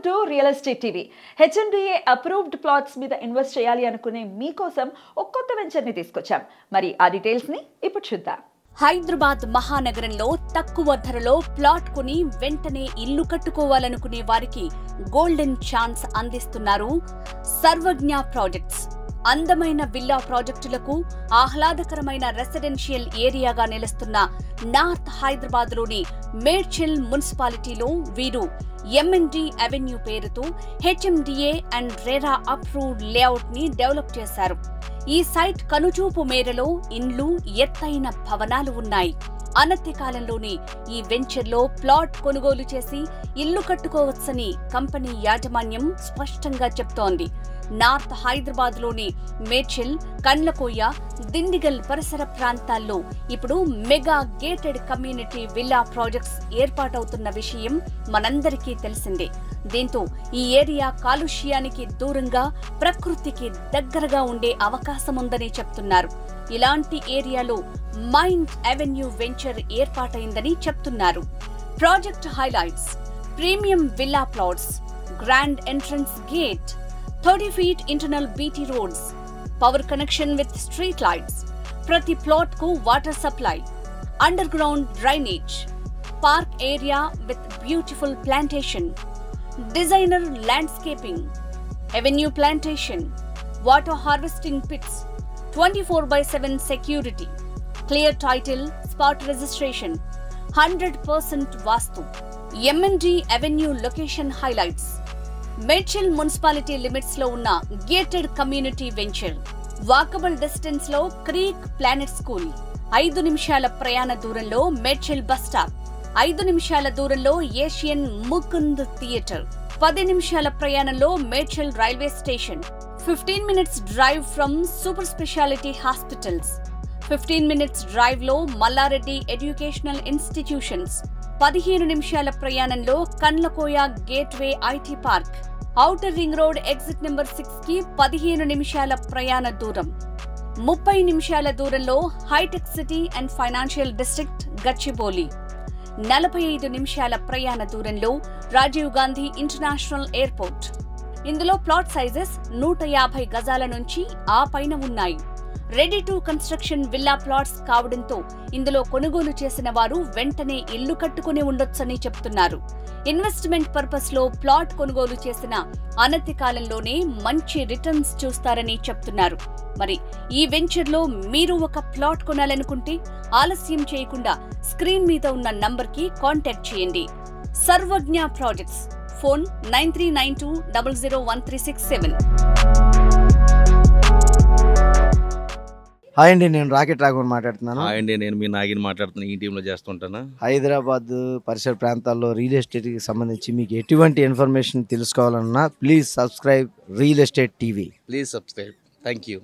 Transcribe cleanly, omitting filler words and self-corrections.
To real estate TV. HMDA approved plots మీద invest చేయాలి అనుకునే మీకోసం ఒక కొత్త వెంచర్ని తీసుకొచ్చాం. మరి ఆ డీటెయిల్స్ని ఇప్పుడు చూద్దాం. హైదరాబాద్ మహానగరంలో తక్కువ ధరలో ప్లాట్ కొని వెంటనే ఇల్లు కట్టుకోవాలనుకునే వారికి గోల్డెన్ ఛాన్స్ అందిస్తున్నారు సర్వజ్ఞ ప్రాజెక్ట్స్. అందమైన విల్లా ప్రాజెక్టులకు ఆహ్లాదకరమైన రెసిడెన్షియల్ ఏరియాగా నిలుస్తున్న నార్త్ హైదరాబాద్ లోని మేడ్చల్ మున్సిపాలిటీలో వీరు ఎంఎన్డి అవెన్యూ పేరుతో HMDA and RERA approved layout ని డెవలప్ చేశారు. ఈ సైట్ కనుచూపు మేరలో ఇండ్లు, ఎత్తైన భవనాలు ఉన్నాయి. అనతి కాలంలోనే ఈ వెంచర్లో ప్లాట్ కొనుగోలు చేసి ఇల్లు కట్టుకోవచ్చని కంపెనీ యాజమాన్యం స్పష్టంగా చెప్తోంది. నార్త్ హైదరాబాద్ లోని మేడ్చల్, కండ్లకోయ, దిండిగల్ పరిసర ప్రాంతాల్లో ఇప్పుడు mega gated community villa projects ఏర్పాటవుతున్న విషయం మనందరికీ తెలిసిందే. దీంతో ఈ ఏరియా కాలుష్యానికి దూరంగా, ప్రకృతికి దగ్గరగా ఉండే అవకాశం ఉందని చెప్తున్నారు. ఇలాంటి ఏరియాలో మైండ్ అవెన్యూ వెంచర్ ఏర్పాటైందని చెప్తున్నారు. Project highlights: premium villa plots, grand entrance gate, 30 feet internal BT roads, power connection with street lights, ప్రతి ప్లాట్ కు water supply, underground drainage, park area with beautiful plantation, designer landscaping, avenue plantation, water harvesting pits, 24/7 security, clear title, spot registration, 100% vastu. MND avenue location highlights: Medchal municipality limits లో ఉన్న gated community venture, walkable distance లో Creek Planet school, 5 నిమిషాల ప్రయాణ దూరంలో Medchal bus stop, 5 నిమిషాల దూరంలో Asian Mukund theatre, 10 నిమిషాల ప్రయాణంలో Medchal railway station, 15 minutes drive from super speciality hospitals, 15 minutes drive లో మల్లారెడ్డి ఎడ్యుకేషనల్ ఇన్స్టిట్యూషన్స్, 15 నిమిషాల ప్రయాణంలో Kandlakoya gateway IT park, outer ring road exit number 6 కి 15 నిమిషాల ప్రయాణ దూరం, 30 నిమిషాల దూరంలో హైటెక్ City and financial district Gachibowli, 45 నిమిషాల ప్రయాణ దూరంలో రాజీవ్ గాంధీ ఇంటర్నేషనల్ ఎయిర్పోర్ట్. ఇందులో ప్లాట్ సైజెస్ 150 గజాల నుంచి ఆ పైన ఉన్నాయి. Ready to construction villa plots కావడంతో ఇందులో కొనుగోలు చేసిన వారు వెంటనే ఇల్లు కట్టుకుని ఉండొచ్చని చెప్తున్నారు. ఇన్వెస్ట్మెంట్ పర్పస్ లో ప్లాట్ కొనుగోలు చేసిన అనతి కాలంలోనే మంచి రిటర్న్స్ చూస్తారని చెప్తున్నారు. మరి ఈ వెంచర్ లో మీరు ఒక ప్లాట్ కొనాలనుకుంటే ఆలస్యం చేయకుండా స్క్రీన్ మీద ఉన్న నంబర్ కి కాంటాక్ట్ చేయండి. సర్వజ్ఞ ప్రాజెక్ట్స్. ఫోన్ 9392001367. హాయ్ అండి, నేను రాకెట్ రాఘవన్ మాట్లాడుతున్నాను. హాయ్ అండి, నేను మీ నాగిని మాట్లాడుతున్నాను. ఈ టీంలో చేస్తుంటాను. హైదరాబాద్ పరిసర ప్రాంతాల్లో రియల్ ఎస్టేట్కి సంబంధించి మీకు ఎటువంటి ఇన్ఫర్మేషన్ తెలుసుకోవాలన్నా please subscribe real estate TV. Please subscribe. Thank you.